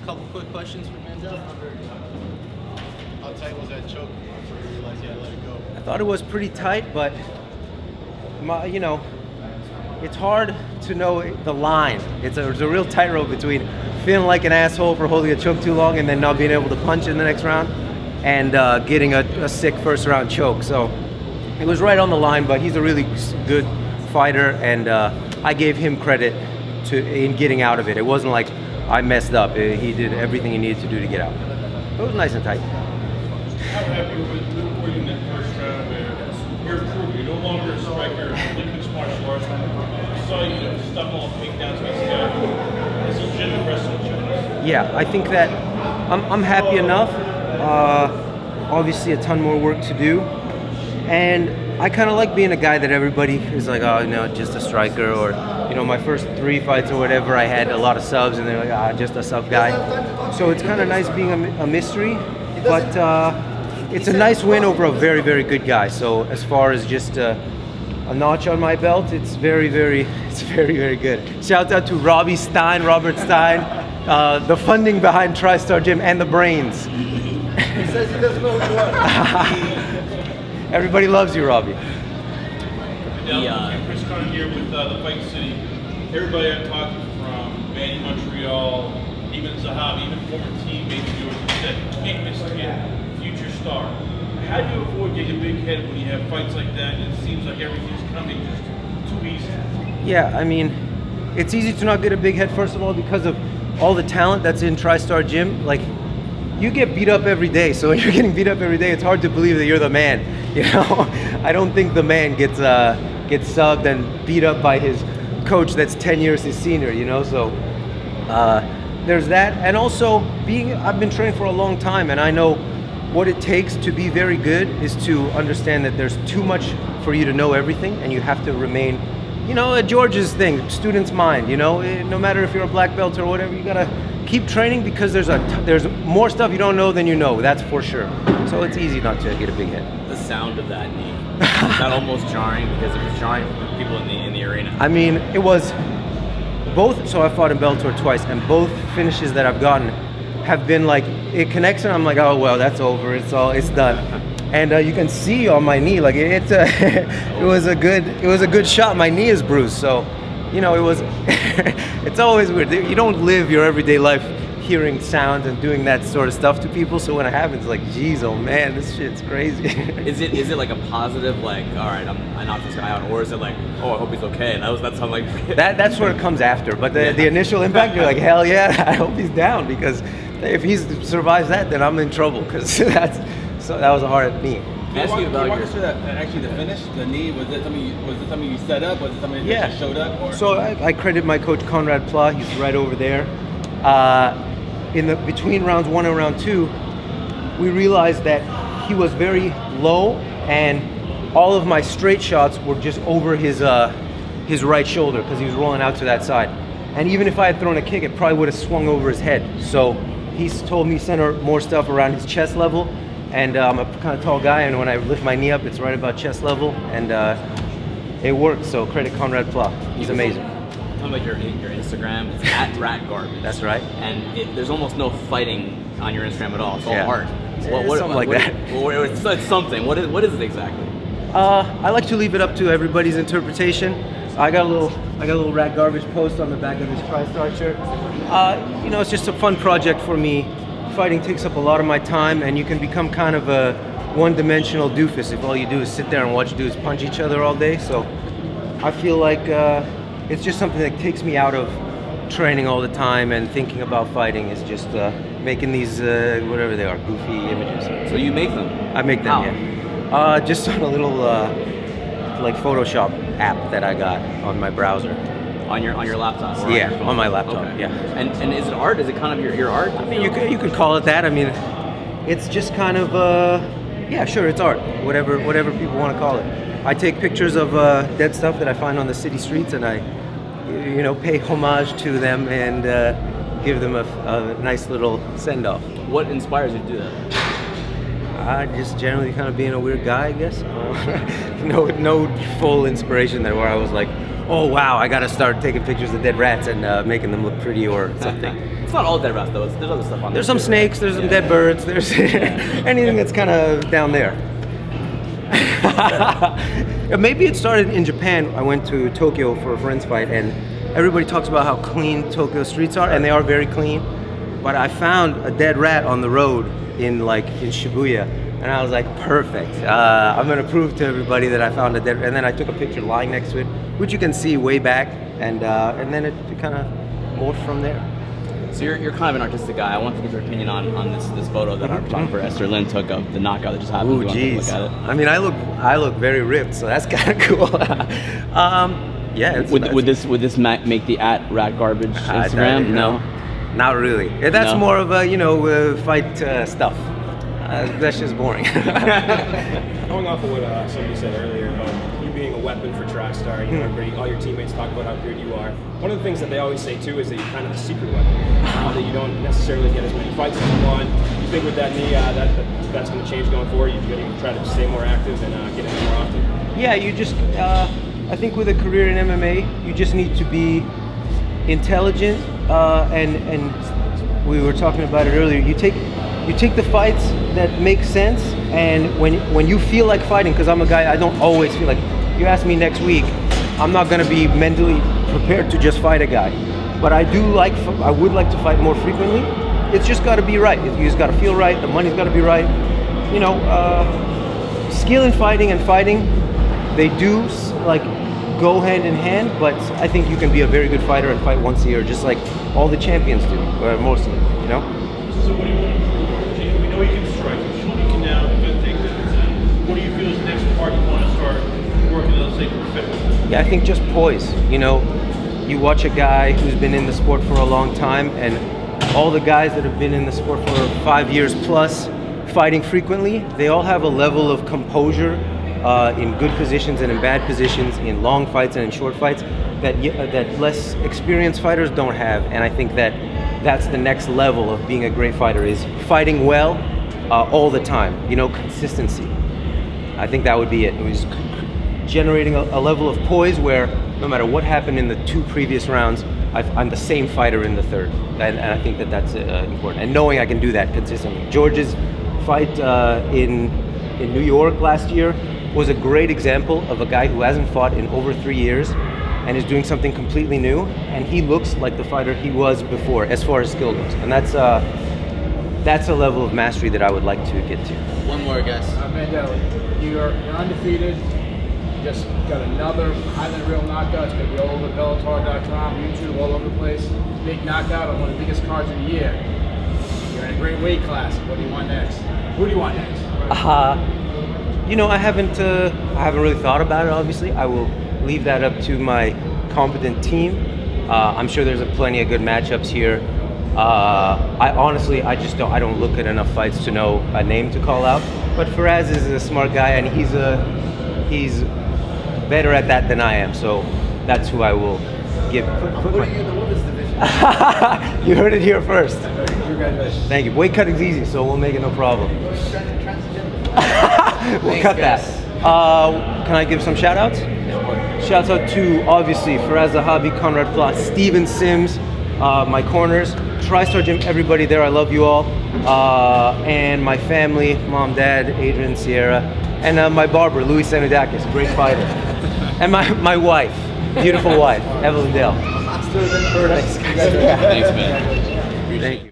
a couple quick questions for Mandel. How tight was that choke before you realized you had to let it go? I thought it was pretty tight, but you know, it's hard to know the line. It's a real tightrope between feeling like an asshole for holding a choke too long and then not being able to punch in the next round, and getting a sick first round choke. So it was right on the line, but he's a really good fighter, and I gave him credit in getting out of it. It wasn't like I messed up. He did everything he needed to do to get out. It was nice and tight. How happy were you in that first round where you're proving you're no longer a striker, Olympic martial arts? I saw you stuff all takedowns against the guy. It's legitimate wrestling. Yeah, I think that I'm happy enough. Obviously, a ton more work to do, and I kind of like being a guy that everybody is like, oh, you know, just a striker, or you know, my first 3 fights or whatever, I had a lot of subs, and they're like, ah, just a sub guy. So it's kind of nice being a mystery, but it's a nice win over a very, very good guy. So as far as just a notch on my belt, it's very, very good. Shout out to Robert Stein, the funding behind TriStar Gym and the brains. He says he doesn't know who you are. Everybody loves you, Robbie. Chris Conn here with the Fight City. Everybody I'm talking from Manny Montreal, even Zahab, even former teammates of yours that can't miss a kid, future star. How do you avoid getting a big head when you have fights like that and it seems like everything's coming just too easy? Yeah, I mean, it's easy to not get a big head, first of all, because of all the talent that's in TriStar Gym. Like, you get beat up every day, so when you're getting beat up every day, it's hard to believe that you're the man, you know? I don't think the man gets subbed and beat up by his coach that's 10 years his senior, you know? So there's that. And also, I've been training for a long time, and I know what it takes to be very good is to understand that there's too much for you to know everything, and you have to remain, you know, George's thing, student's mind, you know? No matter if you're a black belt or whatever, you gotta keep training, because there's more stuff you don't know than you know, that's for sure. So it's easy not to get a big head. The sound of that knee, is that almost jarring? Because it was jarring for people in the arena. I mean, it was both. So I fought in Bellator twice, and both finishes that I've gotten have been like, it connects and I'm like, oh well, that's over, it's done. And you can see on my knee, like it was a good shot. My knee is bruised, so you know, it was. It's always weird. You don't live your everyday life hearing sounds and doing that sort of stuff to people. So when it happens, like, geez, oh man, this shit's crazy. Is it like a positive, like, all right, I knocked this guy out, or is it like, oh, I hope he's okay? That's how like. That's what it comes after. But the initial impact, you're like, hell yeah, I hope he's down, because if he survives that, then I'm in trouble, because that was a hard knee. Can you walk us through that? Actually, the finish, the knee, was it something you set up? Was it something that just showed up? Or? So I credit my coach Conrad Pla. He's right over there. Between rounds 1 and round 2, we realized that he was very low, and all of my straight shots were just over his right shoulder, because he was rolling out to that side. And even if I had thrown a kick, it probably would have swung over his head. So he's told me center more stuff around his chest level. And I'm a kind of tall guy, and when I lift my knee up, it's right about chest level, and it works. So credit Conrad Pla. He's amazing. Tell me about your Instagram. It's @ratgarbage. That's right. And there's almost no fighting on your Instagram at all. It's all art. Something like that. It's something. What is it exactly? I like to leave it up to everybody's interpretation. I got a little Rat Garbage post on the back of this TriStar shirt. You know, it's just a fun project for me. Fighting takes up a lot of my time, and you can become kind of a one-dimensional doofus if all you do is sit there and watch dudes punch each other all day. So I feel like it's just something that takes me out of training all the time and thinking about fighting. Is just making these whatever they are, goofy images. So you make them? I make them. How? Yeah. Just on a little like Photoshop app that I got on my browser. On your laptop? Or yeah, on my laptop. Okay. Yeah. And is it art? Is it kind of your art? I mean, you could call it that. I mean, it's just kind of yeah, sure, it's art. Whatever people want to call it. I take pictures of dead stuff that I find on the city streets, and I, you know, pay homage to them and give them a nice little send off. What inspires you to do that? Just generally kind of being a weird guy, I guess. No full inspiration there where I was like, oh wow, I gotta start taking pictures of dead rats and making them look pretty or something. It's not all dead rats though. There's other stuff on there. There's some too, snakes, right? there's some dead birds, there's anything that's kind of down there. Maybe it started in Japan. I went to Tokyo for a friend's fight, and everybody talks about how clean Tokyo streets are, and they are very clean. But I found a dead rat on the road in Shibuya, and I was like, perfect. I'm gonna prove to everybody that I found a dead. And then I took a picture lying next to it, which you can see way back, and then it kind of morphed from there. So you're kind of an artistic guy. I want to get your opinion on this photo that our photographer Esther Lynn took of the knockout that just happened. Ooh, geez. I mean, I look very ripped, so that's kind of cool. Yeah. Would this make the @ratgarbage Instagram? No. Not really. That's more of a fight stuff. That's just boring. Going off of what somebody said earlier about you being a weapon for TriStar, everybody, all your teammates talk about how good you are. One of the things that they always say too is that you're kind of the secret weapon, that you don't necessarily get as many fights as you want. You think with that knee, that's going to change going forward? You're going to try to stay more active and get in more often? Yeah, you just, I think with a career in MMA, you just need to be intelligent, and we were talking about it earlier. You take the fights that make sense, and when you feel like fighting, because I'm a guy, I don't always feel like. You ask me next week, I'm not going to be mentally prepared to just fight a guy, but I would like to fight more frequently. It's just got to be right. You just got to feel right. The money's got to be right. Skill in fighting and fighting, they do go hand in hand, but I think you can be a very good fighter and fight once a year, just like all the champions do, or most of them, So what do you want to improve? We know you can strike, you can now take that. What do you feel is the next part you want to start working on, say, perfecting? Yeah, I think just poise. You watch a guy who's been in the sport for a long time, and all the guys that have been in the sport for 5 years plus, fighting frequently, they all have a level of composure in good positions and in bad positions, in long fights and in short fights, that less experienced fighters don't have. And I think that's the next level of being a great fighter, is fighting well all the time, consistency. I think that would be it. It was generating a level of poise where no matter what happened in the 2 previous rounds, I'm the same fighter in the 3rd. And I think that's important. And knowing I can do that consistently. George's fight in New York last year was a great example of a guy who hasn't fought in over 3 years and is doing something completely new, and he looks like the fighter he was before as far as skill goes. And that's a level of mastery that I would like to get to. One more, guys. Mandel, you're undefeated. You just got another highly real knockout. It's going to be all over Bellator.com, YouTube, all over the place. Big knockout on one of the biggest cards of the year. You're in a great weight class. What do you want next? Who do you want next? I haven't really thought about it, obviously. I will leave that up to my competent team. I'm sure there's plenty of good matchups here. I don't look at enough fights to know a name to call out. But Faraz is a smart guy, and he's better at that than I am. So that's who I will give. What are you in the women's division? You heard it here first. Congratulations. Thank you. Weight cutting's easy, so we'll make it no problem. We'll cut that. Can I give some shout outs? Shouts out to, obviously, Faraz Zahabi, Conrad Plot, Steven Sims, my corners, TriStar Gym, everybody there, I love you all. And my family, mom, dad, Adrian, Sierra, and my barber, Louis Sanudakis, great fighter. And my wife, beautiful wife, Evelyn Dale. Thanks, man. Thank you.